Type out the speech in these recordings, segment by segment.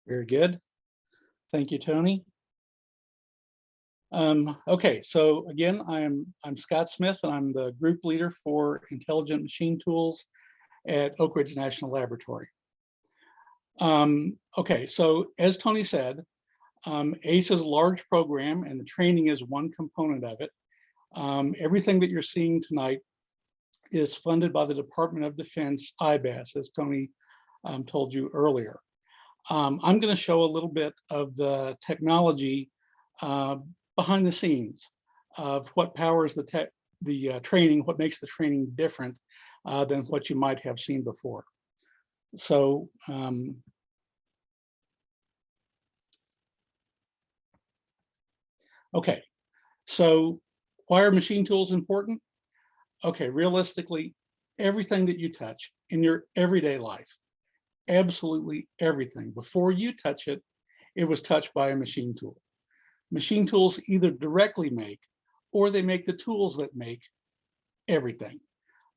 Very good. Thank you, Tony. Okay, so again, I'm Scott Smith, and I'm the group leader for Intelligent Machine Tools at Oak Ridge National Laboratory. Okay, so as Tony said, ACE is a large program, and the training is one component of it. Everything that you're seeing tonight is funded by the Department of Defense IBAS, as Tony told you earlier. I'm going to show a little bit of the technology behind the scenes of what powers the training, what makes the training different than what you might have seen before. So okay, so why are machine tools important? Okay, realistically, everything that you touch in your everyday life, absolutely everything, before you touch it, it was touched by a machine tool. Machine tools either directly make, or they make the tools that make everything.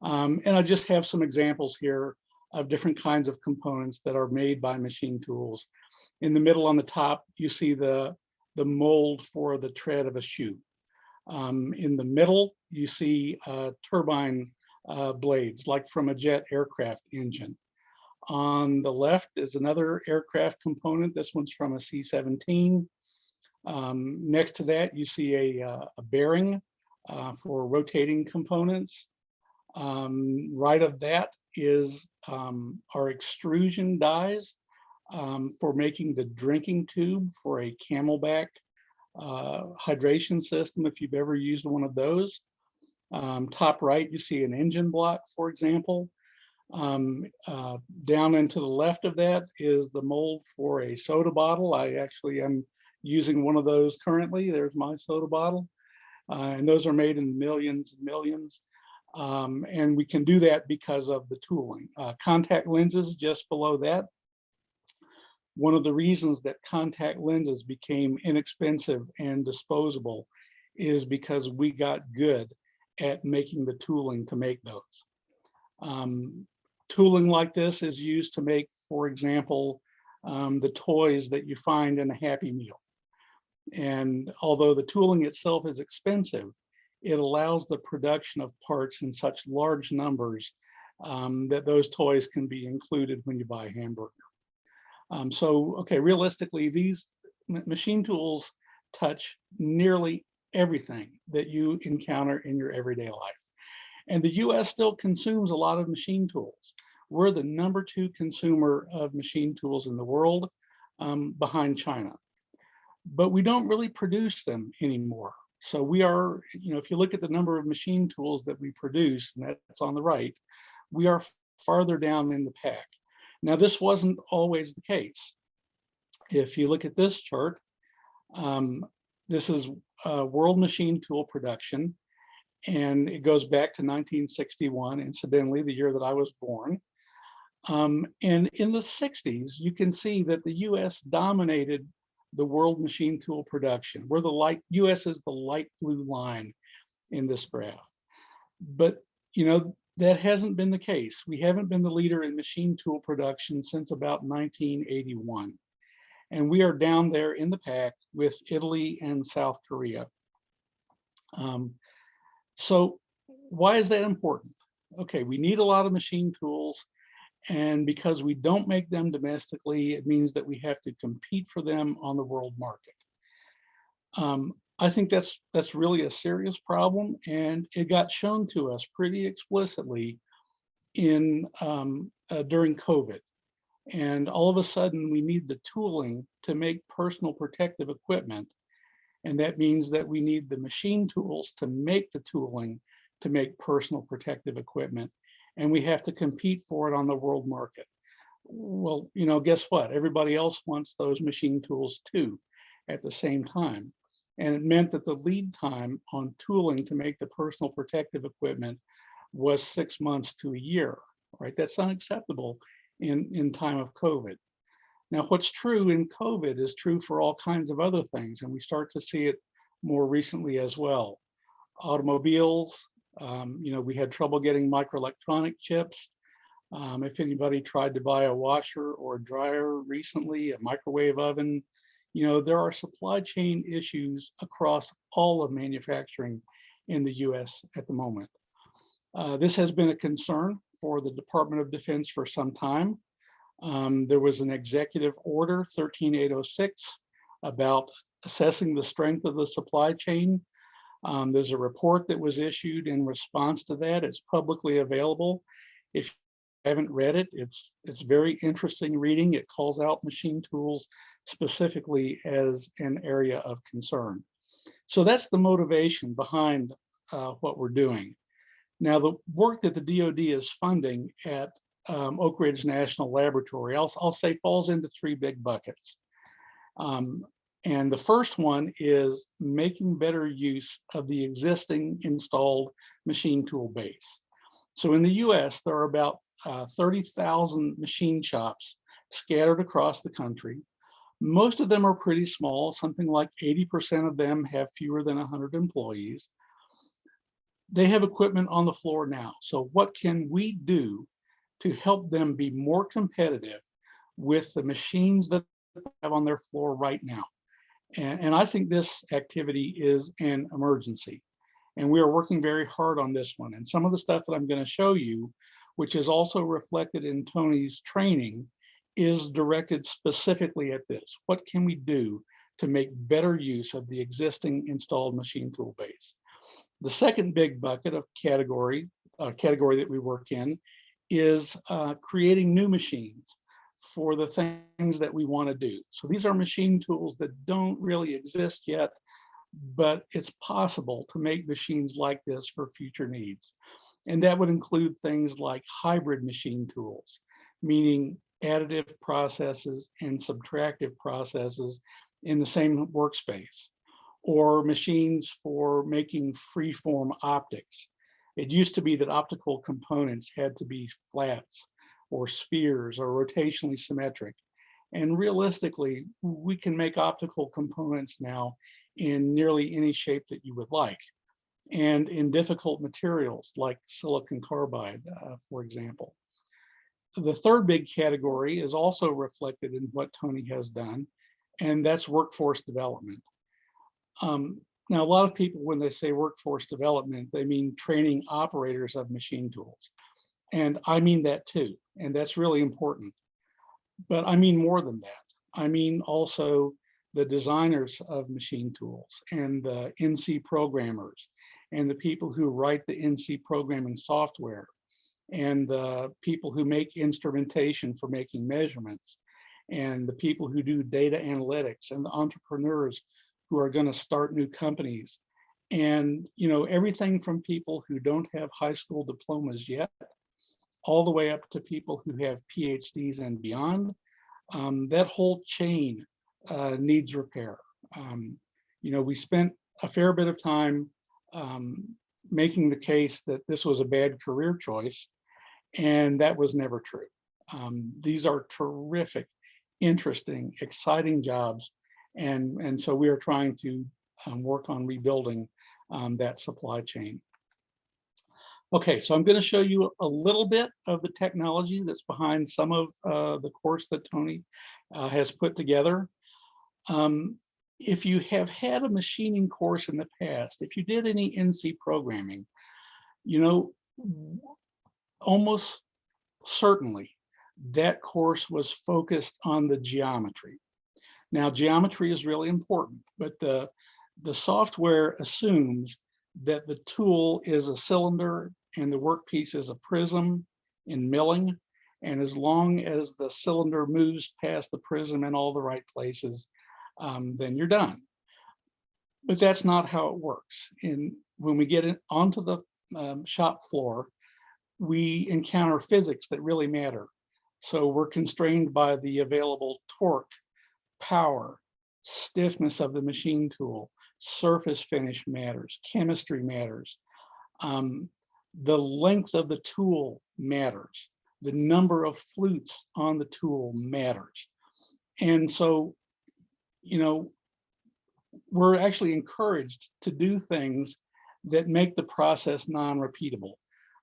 And I just have some examples here of different kinds of components that are made by machine tools. In the middle on the top, you see the mold for the tread of a shoe. In the middle, you see turbine blades, like from a jet aircraft engine. On the left is another aircraft component. This one's from a C-17. Next to that, you see a bearing for rotating components. Right of that is our extrusion dies for making the drinking tube for a Camelback hydration system, if you've ever used one of those. Top right, you see an engine block, for example. Down and to the left of that is the mold for a soda bottle. I actually am using one of those currently. There's my soda bottle. And those are made in millions and millions. And we can do that because of the tooling. Contact lenses just below that. One of the reasons that contact lenses became inexpensive and disposable is because we got good at making the tooling to make those. Tooling like this is used to make, for example, the toys that you find in a Happy Meal. And although the tooling itself is expensive, it allows the production of parts in such large numbers that those toys can be included when you buy a hamburger. So, okay, realistically, these machine tools touch nearly everything that you encounter in your everyday life. And the US still consumes a lot of machine tools. We're the #2 consumer of machine tools in the world, behind China. But we don't really produce them anymore. So we are, if you look at the number of machine tools that we produce, and that's on the right, we are farther down in the pack. Now, this wasn't always the case. If you look at this chart, this is world machine tool production, and it goes back to 1961, incidentally, the year that I was born. And in the 60s, you can see that the US dominated the world machine tool production. US is the light blue line in this graph. But, that hasn't been the case. We haven't been the leader in machine tool production since about 1981. And we are down there in the pack with Italy and South Korea. So why is that important? Okay, we need a lot of machine tools, and because we don't make them domestically, it means that we have to compete for them on the world market. I think that's really a serious problem, and it got shown to us pretty explicitly during COVID. And all of a sudden, we need the tooling to make personal protective equipment. And that means that we need the machine tools to make the tooling to make personal protective equipment. And we have to compete for it on the world market. Well, guess what? Everybody else wants those machine tools too at the same time. And it meant that the lead time on tooling to make the personal protective equipment was 6 months to a year, right? That's unacceptable in time of COVID. Now, what's true in COVID is true for all kinds of other things, and we start to see it more recently as well. Automobiles, we had trouble getting microelectronic chips. If anybody tried to buy a washer or a dryer recently, a microwave oven, there are supply chain issues across all of manufacturing in the US at the moment. This has been a concern for the Department of Defense for some time. There was an executive order 13806 about assessing the strength of the supply chain. There's a report that was issued in response to that. It's publicly available. If you haven't read it, it's very interesting reading. It calls out machine tools specifically as an area of concern. So that's the motivation behind what we're doing. Now, the work that the DoD is funding at Oak Ridge National Laboratory, I'll say falls into three big buckets. And the first one is making better use of the existing installed machine tool base. So in the US, there are about 30,000 machine shops scattered across the country. Most of them are pretty small. Something like 80% of them have fewer than 100 employees. They have equipment on the floor now. So what can we do to help them be more competitive with the machines that they have on their floor right now? And I think this activity is an emergency. And we are working very hard on this one. And some of the stuff that I'm going to show you, which is also reflected in Tony's training, is directed specifically at this. What can we do to make better use of the existing installed machine tool base? The second big bucket of category that we work in is creating new machines for the things that we want to do. So these are machine tools that don't really exist yet, but it's possible to make machines like this for future needs. And that would include things like hybrid machine tools, meaning additive processes and subtractive processes in the same workspace, or machines for making freeform optics. It used to be that optical components had to be flats or spheres or rotationally symmetric. And realistically, we can make optical components now in nearly any shape that you would like, and in difficult materials like silicon carbide, for example. The third big category is also reflected in what Tony has done, and that's workforce development. Now, a lot of people, when they say workforce development, they mean training operators of machine tools. And I mean that too, and that's really important. But I mean more than that. I mean also the designers of machine tools and the NC programmers and the people who write the NC programming software and the people who make instrumentation for making measurements and the people who do data analytics and the entrepreneurs who are going to start new companies. And everything from people who don't have high school diplomas yet, all the way up to people who have PhDs and beyond. That whole chain needs repair. We spent a fair bit of time making the case that this was a bad career choice, and that was never true. These are terrific, interesting, exciting jobs, and so we are trying to work on rebuilding that supply chain. Okay, so I'm going to show you a little bit of the technology that's behind some of the course that Tony has put together. If you have had a machining course in the past, if you did any NC programming, almost certainly that course was focused on the geometry. Now, geometry is really important, but the software assumes that the tool is a cylinder and the workpiece is a prism in milling. And as long as the cylinder moves past the prism in all the right places, then you're done. But that's not how it works. And when we get onto the shop floor, we encounter physics that really matter. So we're constrained by the available torque, power, stiffness of the machine tool, surface finish matters, chemistry matters. The length of the tool matters. The number of flutes on the tool matters. And so, we're actually encouraged to do things that make the process non-repeatable.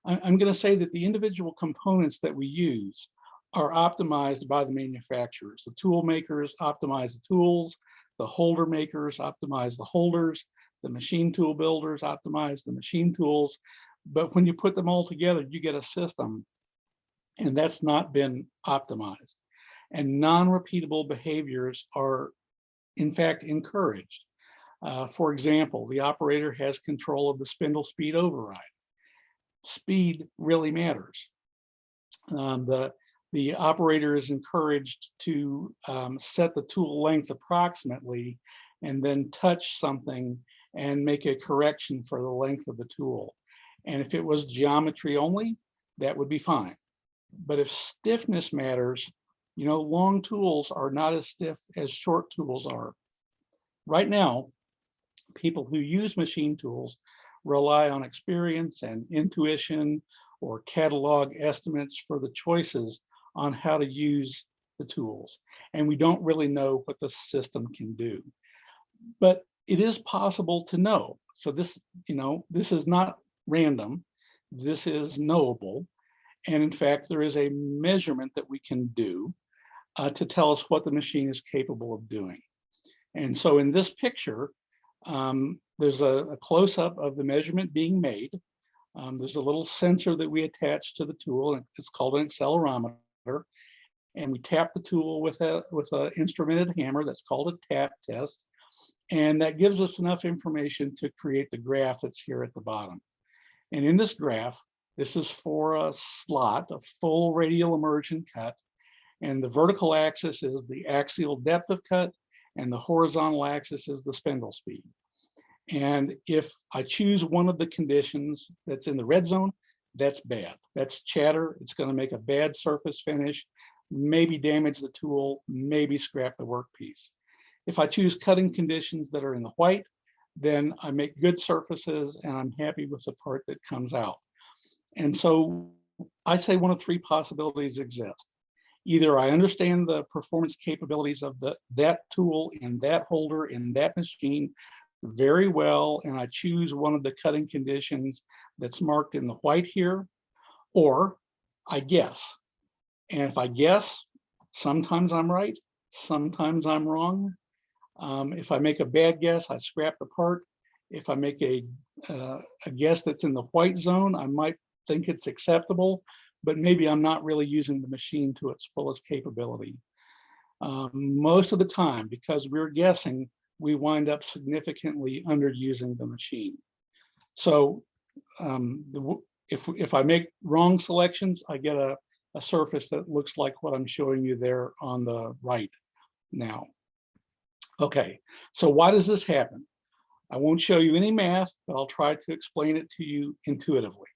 I'm going to say that the individual components that we use are optimized by the manufacturers. The tool makers optimize the tools, the holder makers optimize the holders, the machine tool builders optimize the machine tools. But when you put them all together, you get a system, and that's not been optimized. And non-repeatable behaviors are, in fact, encouraged. For example, the operator has control of the spindle speed override. Speed really matters. The operator is encouraged to set the tool length approximately and then touch something and make a correction for the length of the tool. And if it was geometry only, that would be fine. But if stiffness matters, you know, long tools are not as stiff as short tools are. Right now, people who use machine tools rely on experience and intuition or catalog estimates for the choices on how to use the tools. And we don't really know what the system can do. But it is possible to know. So this, you know, this is not random. This is knowable. And in fact, there is a measurement that we can do to tell us what the machine is capable of doing. And so in this picture, there's a close-up of the measurement being made. There's a little sensor that we attach to the tool, and it's called an accelerometer. And we tap the tool with an instrumented hammer that's called a tap test. And that gives us enough information to create the graph that's here at the bottom. And in this graph, this is for a slot, a full radial immersion cut. And the vertical axis is the axial depth of cut, and the horizontal axis is the spindle speed. And if I choose one of the conditions that's in the red zone, that's bad. That's chatter. It's going to make a bad surface finish, maybe damage the tool, maybe scrap the workpiece. If I choose cutting conditions that are in the white, then I make good surfaces and I'm happy with the part that comes out. And so I say one of three possibilities exist. Either I understand the performance capabilities of that tool in that holder in that machine very well, and I choose one of the cutting conditions that's marked in the white here, or I guess. And if I guess, sometimes I'm right, sometimes I'm wrong. If I make a bad guess, I scrap the part. If I make a guess that's in the white zone, I might think it's acceptable, but maybe I'm not really using the machine to its fullest capability. Most of the time, because we're guessing, we wind up significantly underusing the machine. So if I make wrong selections, I get a surface that looks like what I'm showing you there on the right now. Okay, so why does this happen? I won't show you any math, but I'll try to explain it to you intuitively.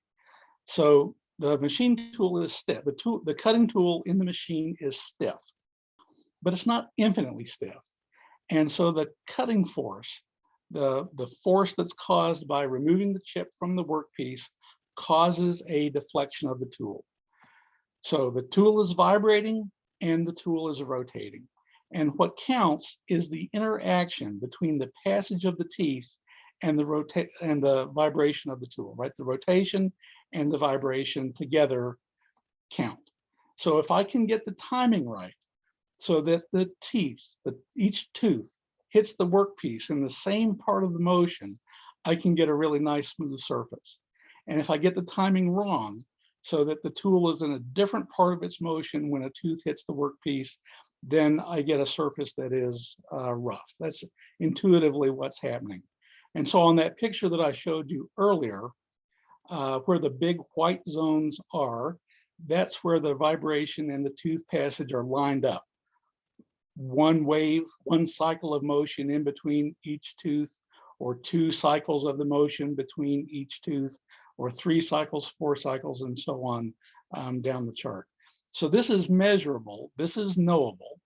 So the machine tool is stiff. The cutting tool in the machine is stiff, but it's not infinitely stiff. And so the cutting force, the force that's caused by removing the chip from the workpiece causes a deflection of the tool. So the tool is vibrating and the tool is rotating. And what counts is the interaction between the passage of the teeth and the vibration of the tool, right? The rotation and the vibration together count. So if I can get the timing right, so that the teeth, each tooth hits the workpiece in the same part of the motion, I can get a really nice smooth surface. And if I get the timing wrong, so that the tool is in a different part of its motion when a tooth hits the workpiece, then I get a surface that is rough. That's intuitively what's happening. And so on that picture that I showed you earlier, where the big white zones are, that's where the vibration and the tooth passage are lined up. One wave, one cycle of motion in between each tooth, or two cycles of the motion between each tooth, or 3 cycles, 4 cycles, and so on down the chart. So this is measurable, this is knowable,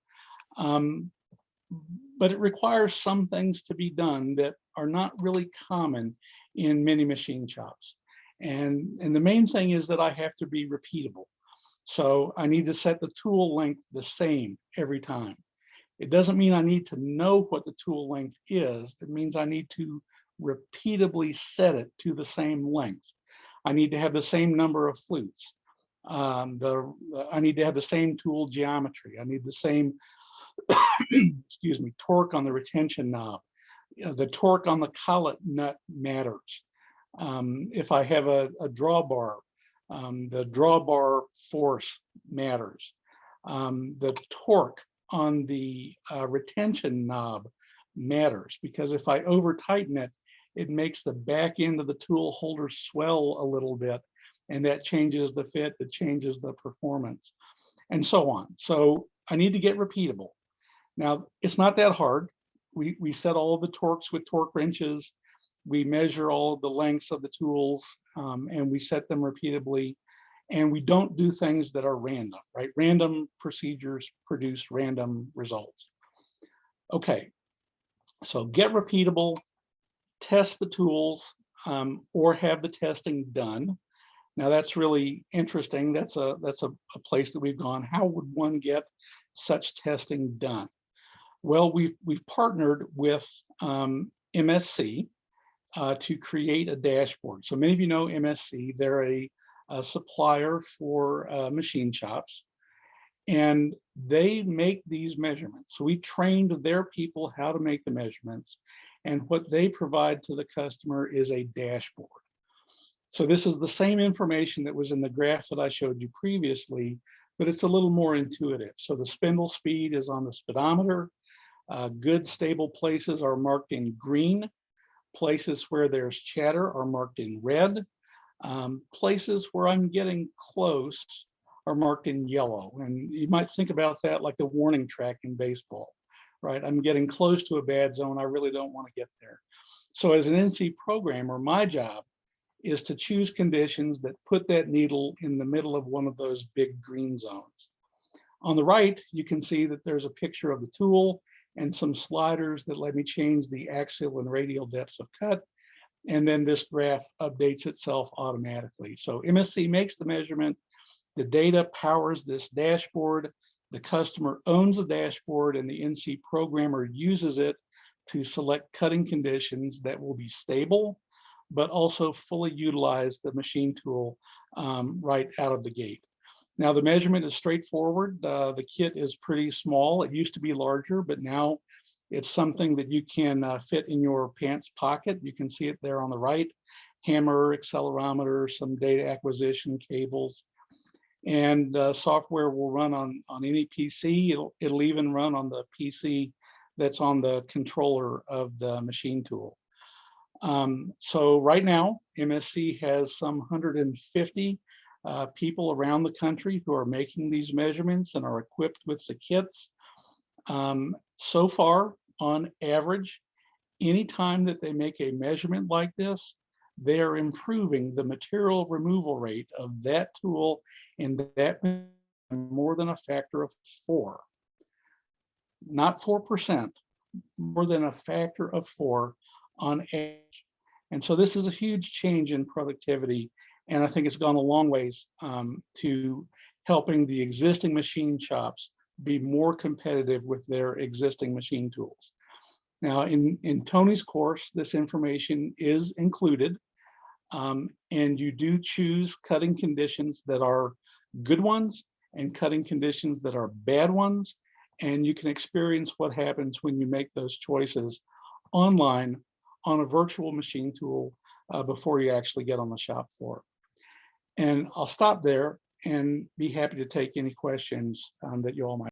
but it requires some things to be done that are not really common in many machine shops. And the main thing is that I have to be repeatable. So I need to set the tool length the same every time. It doesn't mean I need to know what the tool length is. It means I need to repeatably set it to the same length. I need to have the same number of flutes. I need to have the same tool geometry. I need the same, excuse me, torque on the retention knob. The torque on the collet nut matters. If I have a drawbar, the drawbar force matters. The torque on the retention knob matters, because if I over tighten it, it makes the back end of the tool holder swell a little bit, and that changes the fit, that changes the performance, and so on. So I need to get repeatable. Now, it's not that hard. We set all of the torques with torque wrenches. We measure all of the lengths of the tools, and we set them repeatably. And we don't do things that are random, right? Random procedures produce random results. Okay, so get repeatable, test the tools, or have the testing done. Now that's really interesting. That's a place that we've gone. How would one get such testing done? Well, we've partnered with MSC to create a dashboard. So many of you know MSC. They're a supplier for machine shops, and they make these measurements. So we trained their people how to make the measurements, and what they provide to the customer is a dashboard. So this is the same information that was in the graph that I showed you previously, but it's a little more intuitive. So the spindle speed is on the speedometer. Good stable places are marked in green. Places where there's chatter are marked in red. Places where I'm getting close are marked in yellow. And you might think about that like the warning track in baseball, right? I'm getting close to a bad zone. I really don't want to get there. So as an NC programmer, my job is to choose conditions that put that needle in the middle of one of those big green zones. On the right, you can see that there's a picture of the tool and some sliders that let me change the axial and radial depths of cut. And then this graph updates itself automatically. So MSC makes the measurement, the data powers this dashboard, the customer owns the dashboard, and the NC programmer uses it to select cutting conditions that will be stable, but also fully utilize the machine tool right out of the gate. Now the measurement is straightforward. The kit is pretty small. It used to be larger, but now it's something that you can fit in your pants pocket. You can see it there on the right. Hammer, accelerometer, some data acquisition cables, and software will run on any PC. It'll even run on the PC that's on the controller of the machine tool. So right now, MSC has some 150 people around the country who are making these measurements and are equipped with the kits. So far, on average, anytime that they make a measurement like this, they are improving the material removal rate of that tool in that more than a factor of 4. Not 4%, more than a factor of 4 on average. And so this is a huge change in productivity, and I think it's gone a long ways to helping the existing machine shops be more competitive with their existing machine tools. Now, in Tony's course, this information is included, and you do choose cutting conditions that are good ones and cutting conditions that are bad ones, and you can experience what happens when you make those choices online on a virtual machine tool before you actually get on the shop floor. And I'll stop there and be happy to take any questions that you all might